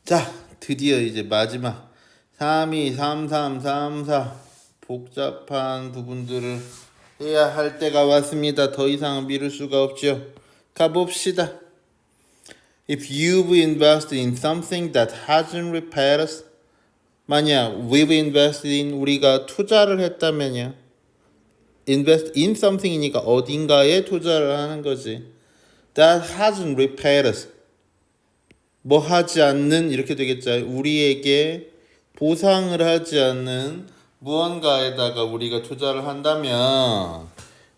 자, 드디어 이제 마지막 3, 2, 3, 3, 3, 4 복잡한 부분들을 해야 할 때가 왔습니다. 더 이상 미룰 수가 없죠. 가봅시다. If you've invested in something that hasn't repaid us, 만약 we've invested in 우리가 투자를 했다면요. invest in something이니까 어딘가에 투자를 하는 거지. That hasn't repaid us. 뭐 하지 않는 이렇게 되겠죠. 우리에게 보상을 하지 않는 무언가에다가 우리가 투자를 한다면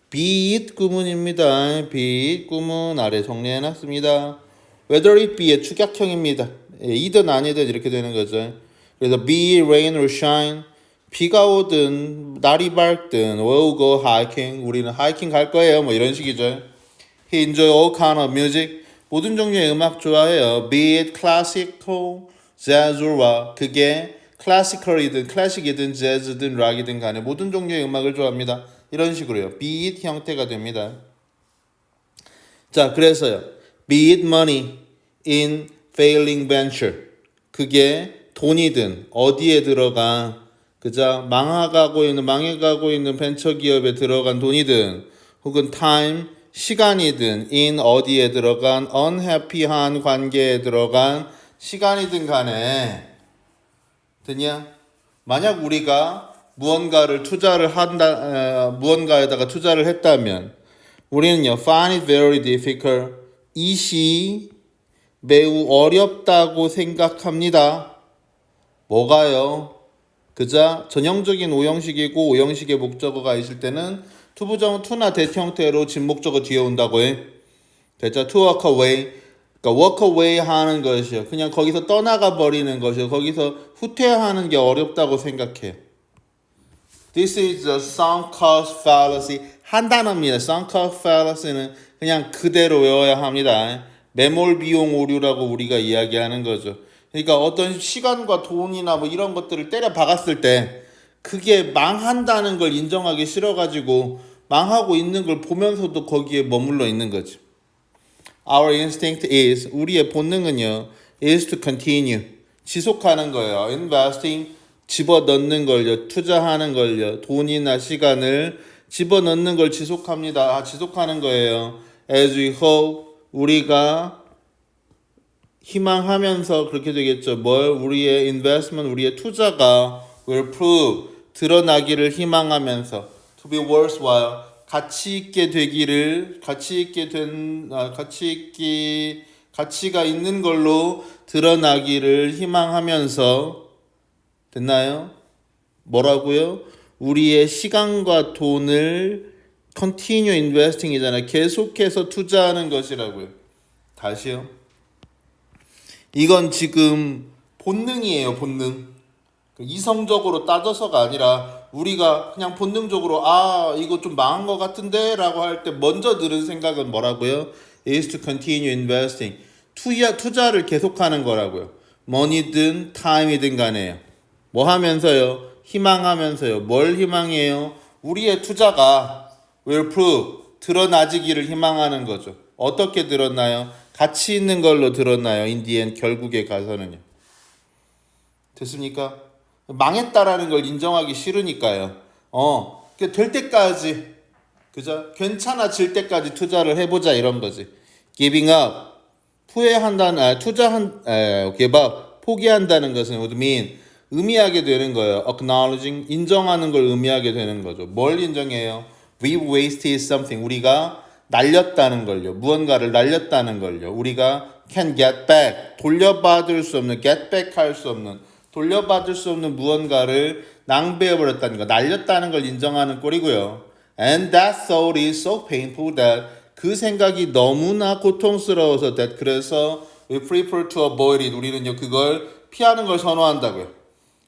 be it 구문입니다. be it 구문 아래 정리해놨습니다. whether it be의 축약형입니다. 이든 아니든 이렇게 되는 거죠. 그래서 be it rain or shine 비가 오든 날이 밝든 we'll go hiking 우리는 하이킹 갈 거예요. 뭐 이런 식이죠. He enjoy all kind of music 모든 종류의 음악 좋아해요. Be it classical, jazz or rock. 그게 classical이든 classic이든 jazz든 rock이든 간에 모든 종류의 음악을 좋아합니다. 이런 식으로요. Be it 형태가 됩니다. 자, 그래서요. Be it money in failing venture. 그게 돈이든 어디에 들어간 그자 망해가고 있는 벤처 기업에 들어간 돈이든 혹은 time 시간이든 in 어디에 들어간 unhappy한 관계에 들어간 시간이든 간에 되냐? 만약 우리가 무언가를 투자를 한다 무언가에다가 투자를 했다면 우리는요 find it very difficult 이시 매우 어렵다고 생각합니다. 뭐가요? 그자 전형적인 오형식이고 오형식의 목적어가 있을 때는 투부정은 to나 that 형태로 진목적어 뒤에 온다고 해. 됐죠? to walk away. 그러니까 walk away 하는 것이요. 그냥 거기서 떠나가 버리는 것이요. 거기서 후퇴하는 게 어렵다고 생각해. This is the sunk cost fallacy. 한 단어입니다. sunk cost fallacy는 그냥 그대로 외워야 합니다. 매몰 비용 오류라고 우리가 이야기하는 거죠. 그러니까 어떤 시간과 돈이나 뭐 이런 것들을 때려 박았을 때 그게 망한다는 걸 인정하기 싫어가지고 망하고 있는 걸 보면서도 거기에 머물러 있는 거지. Our instinct is 우리의 본능은요 is to continue 지속하는 거예요. Investing 집어넣는 걸요. 투자하는 걸요. 돈이나 시간을 집어넣는 걸 지속합니다. 지속하는 거예요. As we hope 우리가 희망하면서 그렇게 되겠죠. 우리의 investment 우리의 투자가 will prove 드러나기를 희망하면서 to be worthwhile 가치 있게 되기를 가치가 있는 걸로 드러나기를 희망하면서 됐나요? 뭐라고요? 우리의 시간과 돈을 continue investing 이잖아요. 계속해서 투자하는 것이라고요. 다시요. 이건 지금 본능이에요. 본능. 이성적으로 따져서가 아니라 우리가 그냥 본능적으로 이거 좀 망한 것 같은데 라고 할 때 먼저 들은 생각은 뭐라고요? is to continue investing 투자를 계속하는 거라고요. money든 time이든 간에요. 뭐 하면서요? 희망하면서요. 뭘 희망해요? 우리의 투자가 will prove 드러나지기를 희망하는 거죠. 어떻게 드러나요? 가치 있는 걸로 드러나요. in the end 결국에 가서는요. 됐습니까? 망했다라는 걸 인정하기 싫으니까요. 될 때까지 그죠? 괜찮아질 때까지 투자를 해보자 이런 거지. Giving up 후회한다는 give up 포기한다는 것은 would mean 의미하게 되는 거예요. Acknowledging 인정하는 걸 의미하게 되는 거죠. 뭘 인정해요? We've wasted something 우리가 날렸다는 걸요. 무언가를 날렸다는 걸요. 우리가 can get back 돌려받을 수 없는 get back 할 수 없는 돌려받을 수 없는 무언가를 낭비해버렸다는 거 날렸다는 걸 인정하는 꼴이고요. And that thought is so painful that 그 생각이 너무나 고통스러워서 that 그래서 we prefer to avoid it 우리는요 그걸 피하는 걸 선호한다고요.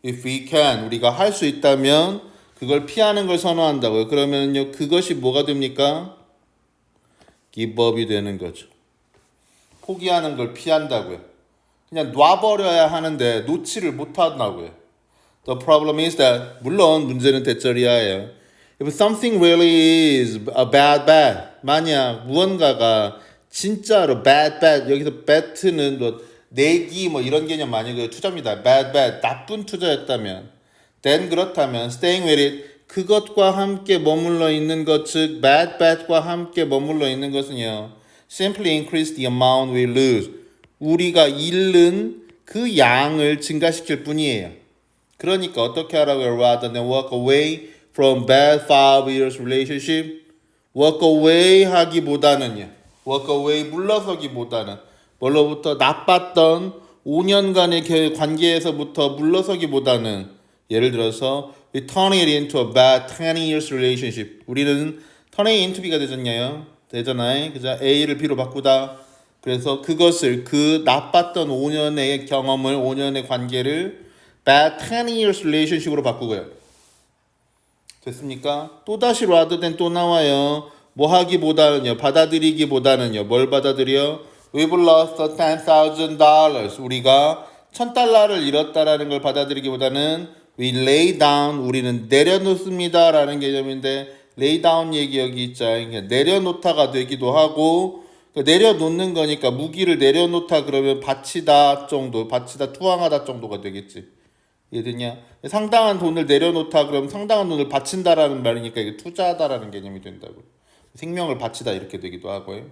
If we can 우리가 할 수 있다면 그걸 피하는 걸 선호한다고요. 그러면요 그것이 뭐가 됩니까? give up이 되는 거죠. 포기하는 걸 피한다고요. 그냥 놔버려야 하는데 놓지를 못한다고요. The problem is that 물론 문제는 대절이야예요. If something really is a bad 만약 무언가가 진짜로 bad 여기서 bad는 내기 뭐 이런 개념 많이 그 투자입니다. bad 나쁜 투자였다면 then 그렇다면 staying with it 그것과 함께 머물러 있는 것 즉 bad과 함께 머물러 있는 것은요 simply increase the amount we lose 우리가 잃는 그 양을 증가시킬 뿐이에요. 그러니까 어떻게 하라고요? Rather than walk away from bad 5 years relationship walk away 하기보다는요 walk away 물러서기보다는 뭘로부터 나빴던 5년간의 관계에서부터 물러서기보다는 예를 들어서 we turn it into a bad 20 years relationship 우리는 turn it into B가 되잖아요. 그죠? A를 B로 바꾸다. 그래서 그것을 그 나빴던 5년의 경험을 5년의 관계를 bad 20 years relationship으로 바꾸고요. 됐습니까? 또다시 rather than 또 나와요. 뭐 하기보다는요. 받아들이기보다는요. 뭘 받아들여? We've lost $10,000. 우리가 $1,000를 잃었다라는 걸 받아들이기보다는 we lay down. 우리는 내려놓습니다. 라는 개념인데 lay down 얘기 여기 있죠. 내려놓다가 되기도 하고 내려놓는 거니까 무기를 내려놓다 그러면 바치다 정도, 바치다 투항하다 정도가 되겠지. 이해되냐? 상당한 돈을 내려놓다 그러면 상당한 돈을 바친다라는 말이니까 이게 투자하다라는 개념이 된다고. 생명을 바치다 이렇게 되기도 하고요.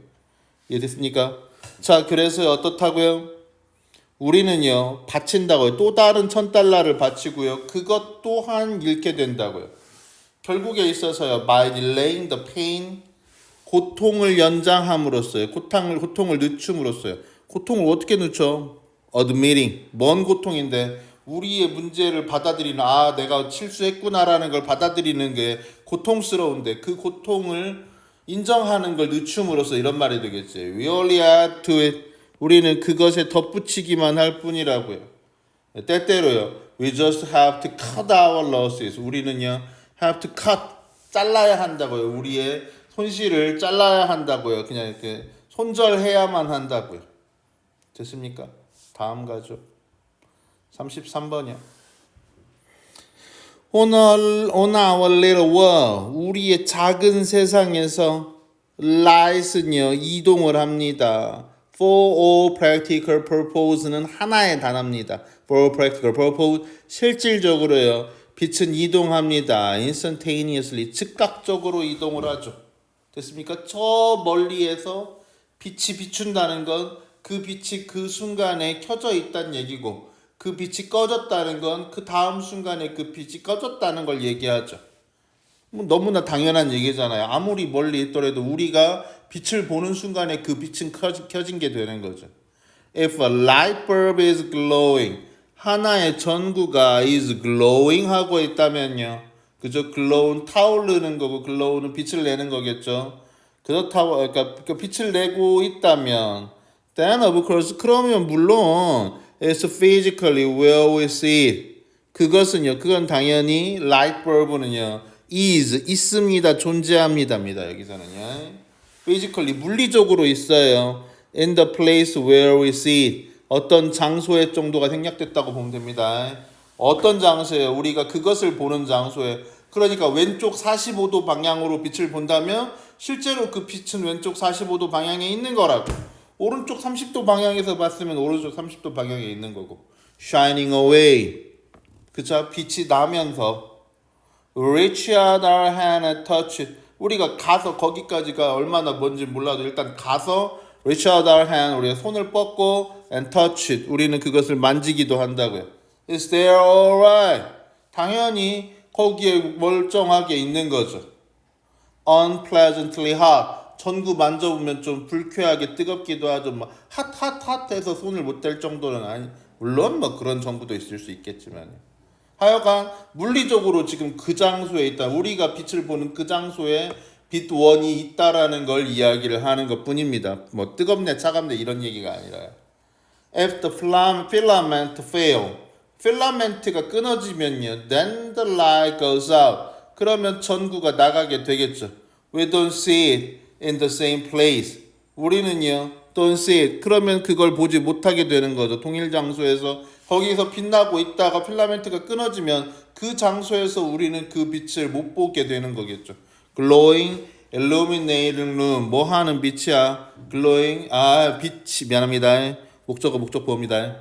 이해됐습니까? 자, 그래서 어떻다고요? 우리는요 바친다고요. 또 다른 $1,000를 바치고요. 그것 또한 잃게 된다고요. 결국에 있어서요. by delaying the pain 고통을 연장함으로써요. 고통을 늦춤으로써요. 고통을 어떻게 늦춰? admitting 뭔 고통인데 우리의 문제를 받아들이는 내가 실수했구나라는 걸 받아들이는 게 고통스러운데 그 고통을 인정하는 걸 늦춤으로써 이런 말이 되겠지. We only add to it. 우리는 그것에 덧붙이기만 할 뿐이라고요. 때때로요. We just have to cut our losses. 우리는요. have to cut. 잘라야 한다고요. 우리의 손실을 잘라야 한다고요. 그냥 이렇게 손절해야만 한다고요. 됐습니까? 다음 가죠. 33번이요. On our little world, 우리의 작은 세상에서 light은요 이동을 합니다. For all practical purpose는 하나의 단어입니다. For all practical purpose 실질적으로요 빛은 이동합니다. Instantaneously 즉각적으로 이동을 하죠. 됐습니까? 저 멀리에서 빛이 비춘다는 건 그 빛이 그 순간에 켜져 있다는 얘기고 그 빛이 꺼졌다는 건 그 다음 순간에 그 빛이 꺼졌다는 걸 얘기하죠. 뭐 너무나 당연한 얘기잖아요. 아무리 멀리 있더라도 우리가 빛을 보는 순간에 그 빛은 켜진 게 되는 거죠. If a light bulb is glowing, 하나의 전구가 is glowing 하고 있다면요. 그죠? glow는 타오르는 거고 glow는 빛을 내는 거겠죠. 그러니까 빛을 내고 있다면 then of course 그러면 물론 it's physically where we see it. 그건 당연히 light bulb는요. is 있습니다. 존재합니다입니다. 여기서는요. physically 물리적으로 있어요. in the place where we see it. 어떤 장소의 정도가 생략됐다고 보면 됩니다. 어떤 장소에 우리가 그것을 보는 장소에 그러니까 왼쪽 45도 방향으로 빛을 본다면 실제로 그 빛은 왼쪽 45도 방향에 있는 거라고. 오른쪽 30도 방향에서 봤으면 오른쪽 30도 방향에 있는 거고. shining away. 그죠? 빛이 나면서 reach out our hand and touch it. 우리가 가서 거기까지가 얼마나 먼지 몰라도 일단 가서 reach out our hand 우리가 손을 뻗고 and touch it. 우리는 그것을 만지기도 한다고요. Is there alright? 당연히 거기에 멀쩡하게 있는 거죠. Unpleasantly hot. 전구 만져보면 좀 불쾌하게 뜨겁기도 하죠. 막 핫해서 손을 못 댈 정도는 아니. 물론 뭐 그런 전구도 있을 수 있겠지만. 하여간 물리적으로 지금 그 장소에 있다. 우리가 빛을 보는 그 장소에 빛원이 있다라는 걸 이야기를 하는 것뿐입니다. 뭐 뜨겁네, 차갑네 이런 얘기가 아니라요. If the filament fail, 필라멘트가 끊어지면요, then the light goes out. 그러면 전구가 나가게 되겠죠. We don't see it in the same place. 우리는요, don't see it. 그러면 그걸 보지 못하게 되는 거죠. 동일 장소에서 거기서 빛나고 있다가 필라멘트가 끊어지면 그 장소에서 우리는 그 빛을 못 보게 되는 거겠죠. Glowing, illuminating room. 뭐 하는 빛이야? Glowing, 빛이 미안합니다. 목적어 목적보호입니다.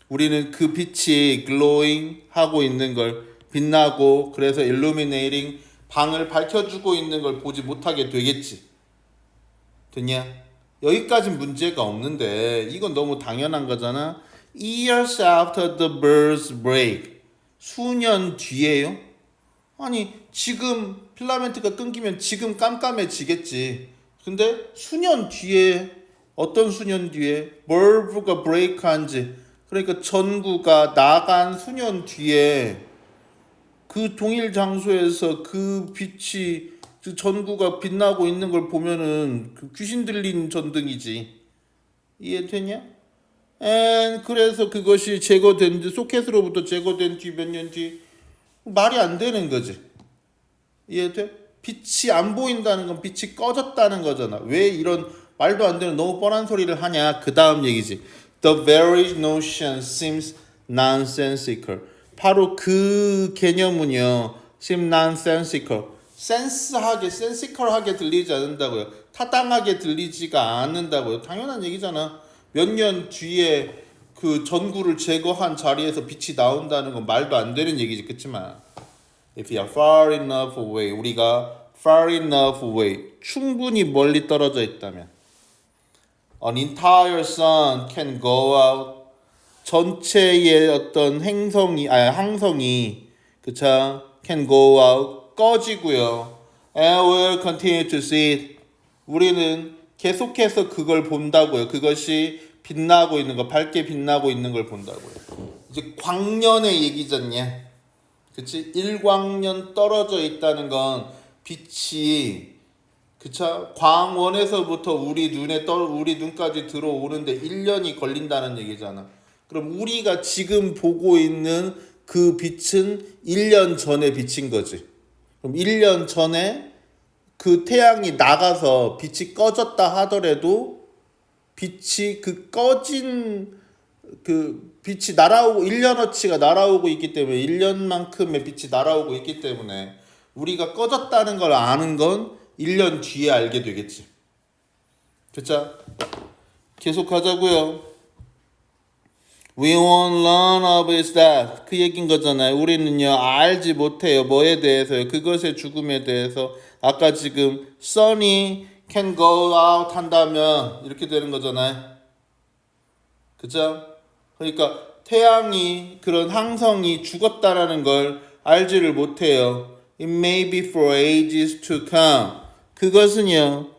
우리는 그 빛이 glowing 하고 있는 걸 빛나고 그래서 illuminating 방을 밝혀주고 있는 걸 보지 못하게 되겠지. 됐냐? 여기까진 문제가 없는데 이건 너무 당연한 거잖아. Years after the birds break. 수년 뒤에요? 아니 지금 필라멘트가 끊기면 지금 깜깜해지겠지. 근데 수년 뒤에 어떤 수년 뒤에 벌브가 브레이크한지 그러니까 전구가 나간 수년 뒤에 그 동일 장소에서 그 빛이 그 전구가 빛나고 있는 걸 보면은 그 귀신 들린 전등이지. 이해되냐? 그래서 그것이 제거된 뒤 소켓으로부터 제거된 뒤 몇 년 뒤 말이 안 되는 거지. 이해돼? 빛이 안 보인다는 건 빛이 꺼졌다는 거잖아. 왜 이런 말도 안 되는 너무 뻔한 소리를 하냐? 그 다음 얘기지. The very notion seems nonsensical. 바로 그 개념은요. seem nonsensical. sensical하게 들리지 않는다고요. 타당하게 들리지가 않는다고요. 당연한 얘기잖아. 몇 년 뒤에 그 전구를 제거한 자리에서 빛이 나온다는 건 말도 안 되는 얘기지. 그치만 if you are far enough away, 우리가 far enough away, 충분히 멀리 떨어져 있다면 an entire sun can go out, 전체의 어떤 항성이 그쵸? can go out, 꺼지고요. and will continue to see it. 우리는 계속해서 그걸 본다고요. 그것이 빛나고 있는 거, 밝게 빛나고 있는 걸 본다고요. 이제 광년의 얘기잖냐. 그치? 1광년 떨어져 있다는 건 빛이 그쵸? 광원에서부터 우리 눈까지 들어오는데 1년이 걸린다는 얘기잖아. 그럼 우리가 지금 보고 있는 그 빛은 1년 전에 빛인 거지. 그럼 1년 전에 그 태양이 나가서 빛이 꺼졌다 하더라도 빛이 그 꺼진 그 빛이 날아오고 1년어치가 날아오고 있기 때문에 1년만큼의 빛이 날아오고 있기 때문에 우리가 꺼졌다는 걸 아는 건 1년 뒤에 알게 되겠지. 그쵸? 계속 하자고요. We won't learn of its death. 그 얘기인 거잖아요. 우리는요 알지 못해요. 뭐에 대해서요? 그것의 죽음에 대해서. 아까 지금 sun이 can go out 한다면 이렇게 되는 거잖아요. 그죠? 그러니까 태양이 그런 항성이 죽었다라는 걸 알지를 못해요. It may be for ages to come. 그것은요.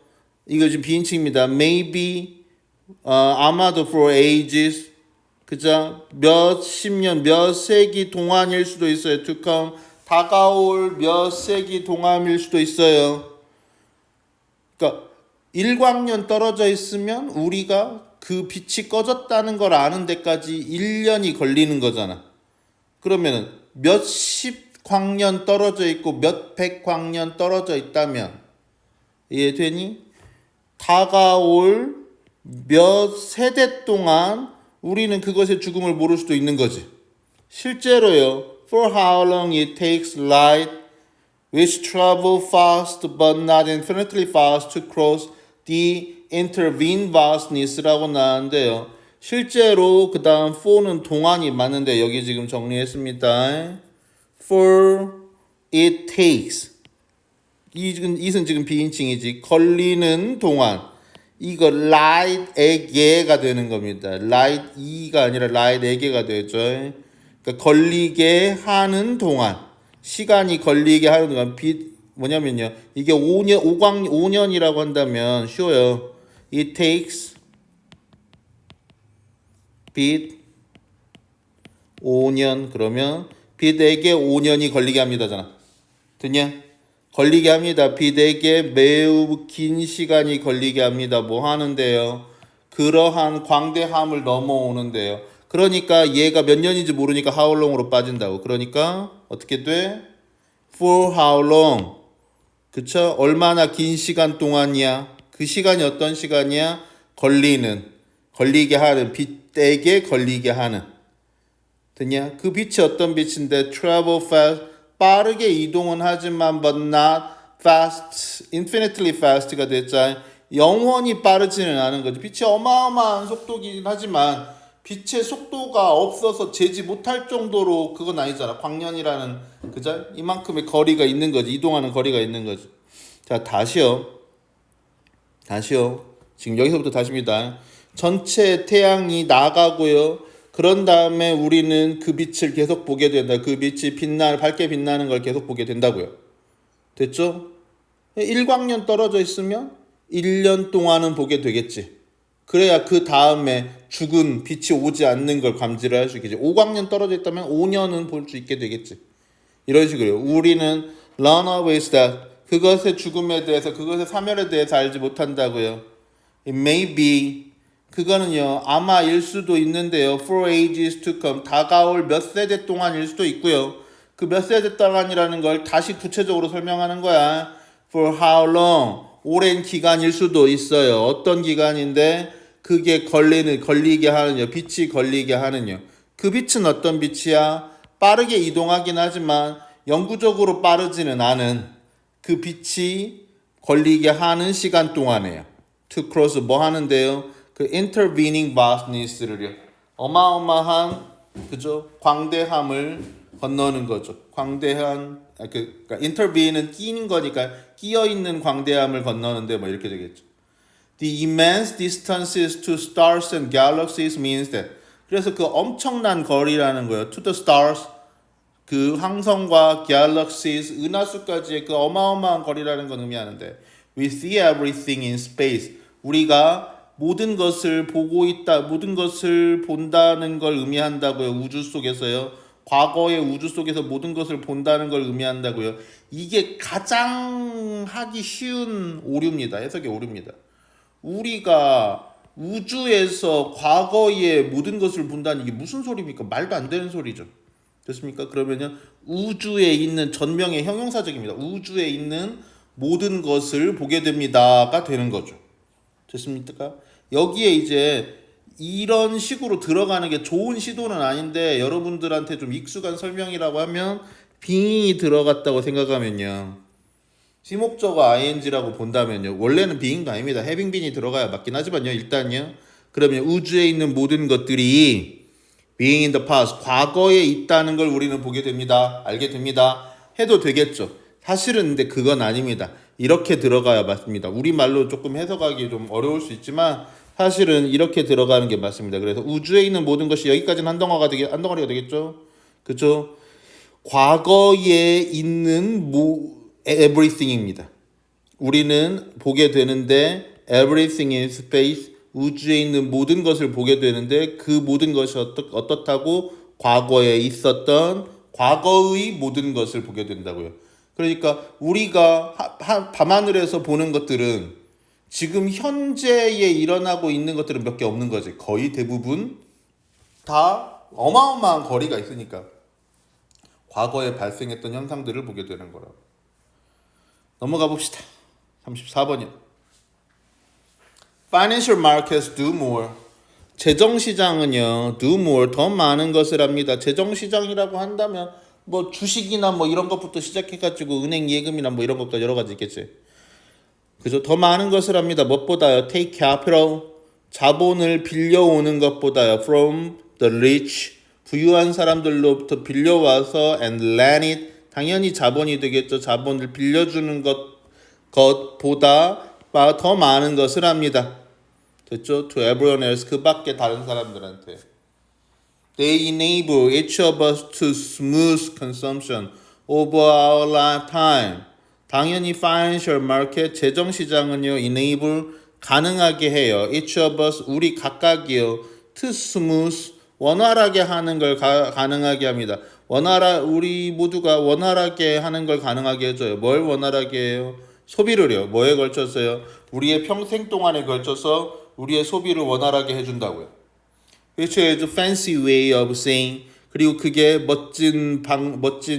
이거 지금 비인칭입니다. Maybe 아마도 for ages 그죠? 몇 십 년, 몇 세기 동안일 수도 있어요. To come. 다가올 몇 세기 동안일 수도 있어요. 그러니까 1광년 떨어져 있으면 우리가 그 빛이 꺼졌다는 걸 아는 데까지 1년이 걸리는 거잖아. 그러면 몇십 광년 떨어져 있고 몇백 광년 떨어져 있다면 이해되니? 다가올 몇 세대 동안 우리는 그것의 죽음을 모를 수도 있는 거지. 실제로요. For how long it takes light which travel fast but not infinitely fast to cross the intervened vastness라고 나왔는데요. 실제로 그 다음 for는 동안이 맞는데 여기 지금 정리했습니다. For it takes 이는 지금 비인칭이지. 걸리는 동안 이거 light에게가 되는 겁니다. light이가 아니라 light에게가 되죠. 그러니까 걸리게 하는 동안 시간이 걸리게 하는 동안 뭐냐면요. 이게 5년이라고 한다면 쉬워요. It takes 빛 5년 그러면 빛에게 5년이 걸리게 합니다잖아. 됐냐? 걸리게 합니다. 빛에게 매우 긴 시간이 걸리게 합니다. 뭐 하는데요? 그러한 광대함을 넘어오는데요. 그러니까 얘가 몇 년인지 모르니까 how long으로 빠진다고. 그러니까 어떻게 돼? For how long? 그쵸? 얼마나 긴 시간 동안이야? 그 시간이 어떤 시간이야? 걸리게 하는, 빛에게 걸리게 하는. 됐냐? 그 빛이 어떤 빛인데? Travel fast, 빠르게 이동은 하지만 but not fast, infinitely fast가 됐잖아. 영원히 빠르지는 않은 거죠. 빛이 어마어마한 속도긴 하지만 빛의 속도가 없어서 재지 못할 정도로 그건 아니잖아. 광년이라는 그죠? 이만큼의 거리가 있는 거지. 이동하는 거리가 있는 거지. 자, 다시요. 지금 여기서부터 다시입니다. 전체 태양이 나가고요. 그런 다음에 우리는 그 빛을 계속 보게 된다. 그 빛이 밝게 빛나는 걸 계속 보게 된다고요. 됐죠? 1광년 떨어져 있으면 1년 동안은 보게 되겠지. 그래야 그 다음에 죽은 빛이 오지 않는 걸 감지를 할 수 있겠지. 5광년 떨어져 있다면 5년은 볼 수 있게 되겠지. 이런 식으로요. 우리는 run away that 그것의 죽음에 대해서 그것의 사멸에 대해서 알지 못한다고요. It may be 그거는요. 아마일 수도 있는데요. For ages to come 다가올 몇 세대 동안일 수도 있고요. 그 몇 세대 동안이라는 걸 다시 구체적으로 설명하는 거야. For how long 오랜 기간일 수도 있어요. 어떤 기간인데 그게 걸리게 하느냐. 빛이 걸리게 하느냐. 그 빛은 어떤 빛이야? 빠르게 이동하긴 하지만 영구적으로 빠르지는 않은 그 빛이 걸리게 하는 시간 동안에요. To cross 뭐 하는데요? 그 intervening vastness를요. 어마어마한 그죠? 광대함을 건너는 거죠. 광대한 그러니까 intervene은 끼는 거니까 끼어 있는 광대함을 건너는데 뭐 이렇게 되겠죠. The immense distances to stars and galaxies means that 그래서 그 엄청난 거리라는 거예요. To the stars 그 황성과 galaxies 은하수까지의 그 어마어마한 거리라는 건 의미하는데 we see everything in space 우리가 모든 것을 보고 있다, 모든 것을 본다는 걸 의미한다고요. 우주 속에서요. 과거의 우주 속에서 모든 것을 본다는 걸 의미한다고요. 이게 가장 하기 쉬운 오류입니다. 해석의 오류입니다. 우리가 우주에서 과거의 모든 것을 본다는 이게 무슨 소리입니까? 말도 안 되는 소리죠. 됐습니까? 그러면은 우주에 있는 전명의 형용사적입니다. 우주에 있는 모든 것을 보게 됩니다가 되는 거죠. 됐습니까? 여기에 이제 이런 식으로 들어가는 게 좋은 시도는 아닌데 여러분들한테 좀 익숙한 설명이라고 하면 being이 들어갔다고 생각하면요. 시목적어 ing라고 본다면요. 원래는 being도 아닙니다. having been이 들어가야 맞긴 하지만요. 일단요. 그러면 우주에 있는 모든 것들이 being in the past, 과거에 있다는 걸 우리는 보게 됩니다. 알게 됩니다. 해도 되겠죠. 사실은 근데 그건 아닙니다. 이렇게 들어가야 맞습니다. 우리말로 조금 해석하기 좀 어려울 수 있지만 사실은 이렇게 들어가는 게 맞습니다. 그래서 우주에 있는 모든 것이 여기까지는 한 덩어리가 되겠죠. 그렇죠? 과거에 있는 everything입니다. 우리는 보게 되는데 everything in space 우주에 있는 모든 것을 보게 되는데 그 모든 것이 어떻다고 과거에 있었던 과거의 모든 것을 보게 된다고요. 그러니까 우리가 밤하늘에서 보는 것들은 지금 현재에 일어나고 있는 것들은 몇 개 없는 거지. 거의 대부분 다 어마어마한 거리가 있으니까 과거에 발생했던 현상들을 보게 되는 거라고. 넘어가 봅시다. 34번이요. Financial markets do more. 재정시장은요, do more, 더 많은 것을 합니다. 재정시장이라고 한다면 뭐 주식이나 뭐 이런 것부터 시작해가지고 은행 예금이나 뭐 이런 것까지 여러 가지 있겠지. 그죠? 더 많은 것을 합니다. 무엇보다요? Take capital, 자본을 빌려오는 것보다요. From the rich, 부유한 사람들로부터 빌려와서 and lend it, 당연히 자본이 되겠죠. 자본을 빌려주는 것보다 더 많은 것을 합니다. 됐죠? To everyone else, 그 밖에 다른 사람들한테. They enable each of us to smooth consumption over our lifetime. 당연히 financial market, 재정시장은요, enable, 가능하게 해요. Each of us, 우리 각각이요, to smooth, 원활하게 하는 걸 가능하게 합니다. 우리 모두가 원활하게 하는 걸 가능하게 해줘요. 뭘 원활하게 해요? 소비를요. 뭐에 걸쳐서요? 우리의 평생 동안에 걸쳐서 우리의 소비를 원활하게 해준다고요. Which is a fancy way of saying, 그리고 그게 멋진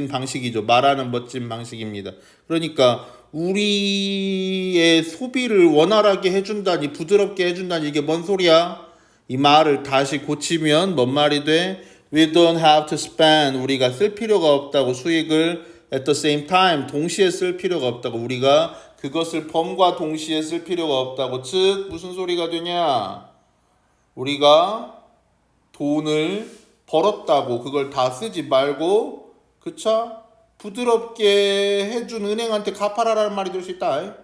방식이죠. 말하는 멋진 방식입니다. 그러니까 우리의 소비를 원활하게 해준다니, 부드럽게 해준다니 이게 뭔 소리야? 이 말을 다시 고치면 뭔 말이 돼? We don't have to spend, 우리가 쓸 필요가 없다고 수익을 at the same time, 동시에 쓸 필요가 없다고 우리가 그것을 범과 동시에 쓸 필요가 없다고. 즉 무슨 소리가 되냐? 우리가 돈을 벌었다고 그걸 다 쓰지 말고 그쵸? 부드럽게 해준 은행한테 갚아라라는 말이 될 수 있다.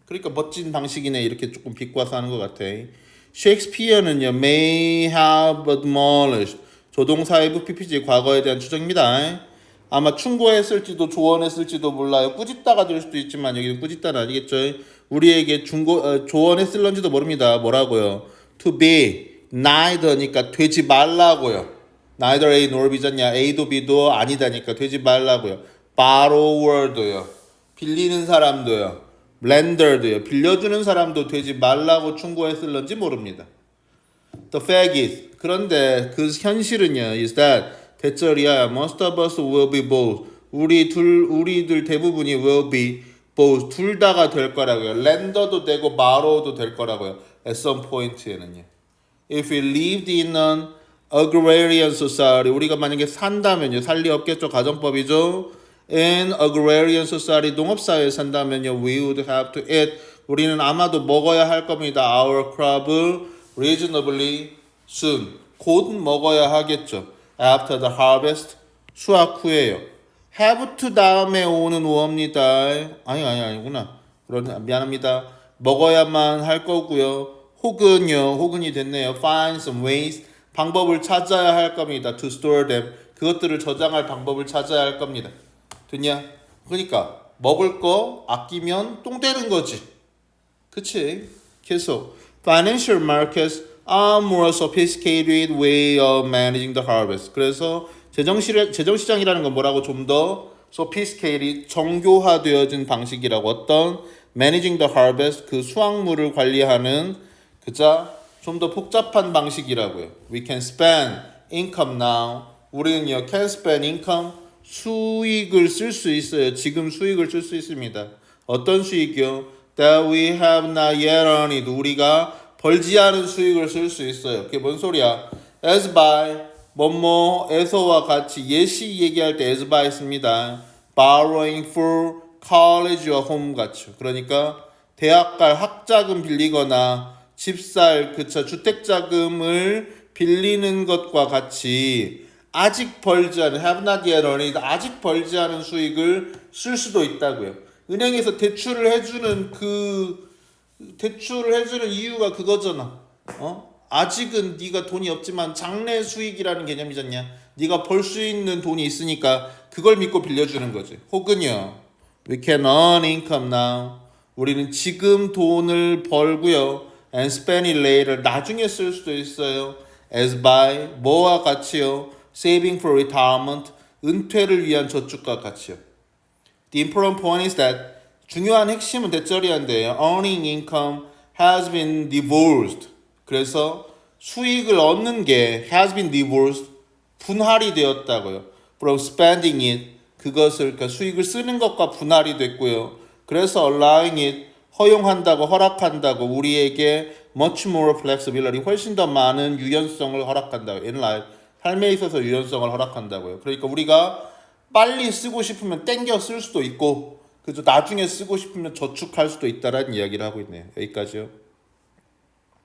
그러니까 멋진 방식이네. 이렇게 조금 비꼬아서 하는 것 같아. 셰익스피어는요 may have admonished 조동사의 부피피지 과거에 대한 추정입니다. 아마 충고했을지도 조언했을지도 몰라요. 꾸짖다가 될 수도 있지만 여기는 꾸짖다는 아니겠죠. 우리에게 조언했을런지도 모릅니다. 뭐라고요? To be neither니까 되지 말라고요. Neither A nor B잖냐. A도 B도 아니다니까 되지 말라고요. borrower도요. 빌리는 사람도요. lender도요. 빌려주는 사람도 되지 말라고 충고했을런지 모릅니다. The fact is 그런데 그 현실은요 is that 대절이야 most of us will be both 우리들 대부분이 will be both 둘 다가 될 거라고요. lender도 되고 borrower도 될 거라고요. At some point에는요. If we lived in an agrarian society 우리가 만약에 산다면요 살 리 없겠죠. 가정법이죠. In agrarian society 농업사회에 산다면요 we would have to eat 우리는 아마도 먹어야 할 겁니다. Our crop reasonably soon 곧 먹어야 하겠죠. After the harvest 수확 후에요. have to 다음에 오는 오어입니다. 아니구나. 미안합니다. 먹어야만 할 거고요. 혹은이 됐네요. Find some ways 방법을 찾아야 할 겁니다. To store them 그것들을 저장할 방법을 찾아야 할 겁니다. 됐냐? 그러니까 먹을 거 아끼면 똥 되는 거지. 그치? 계속 Financial markets are more sophisticated way of managing the harvest. 그래서 재정시장이라는 건 뭐라고 좀 더 sophisticated 정교화되어진 방식이라고 어떤 managing the harvest 그 수확물을 관리하는 그자 좀 더 복잡한 방식이라고요. We can spend income now. 우리는요 can spend income 수익을 쓸 수 있어요. 지금 수익을 쓸 수 있습니다. 어떤 수익이요? That we have not yet earned. 우리가 벌지 않은 수익을 쓸 수 있어요. 그게 뭔 소리야? As by 뭐뭐에서와 같이 예시 얘기할 때 as by 씁니다. Borrowing for college or home 같죠. 그러니까 대학 갈 학자금 빌리거나 집살 주택자금을 빌리는 것과 같이 아직 벌지 않은 have not yet earned 아직 벌지 않은 수익을 쓸 수도 있다고요. 은행에서 대출을 해주는 이유가 그거잖아. 아직은 네가 돈이 없지만 장래 수익이라는 개념이잖냐. 네가 벌 수 있는 돈이 있으니까 그걸 믿고 빌려주는 거지. 혹은요. We can earn income now. 우리는 지금 돈을 벌고요. And spend it later. 나중에 쓸 수도 있어요. As by 뭐와 같이요. Saving for retirement. 은퇴를 위한 저축과 같이요. The important point is that 중요한 핵심은 대절이한데요. Earning income has been divorced. 그래서 수익을 얻는 게 has been divorced. 분할이 되었다고요. From spending it. 그러니까 수익을 쓰는 것과 분할이 됐고요. 그래서 allowing it. 허락한다고 우리에게 much more flexibility. 훨씬 더 많은 유연성을 허락한다고요. In life. 삶에 있어서 유연성을 허락한다고요. 그러니까 우리가 빨리 쓰고 싶으면 땡겨 쓸 수도 있고 그래서 나중에 쓰고 싶으면 저축할 수도 있다라는 이야기를 하고 있네요. 여기까지요.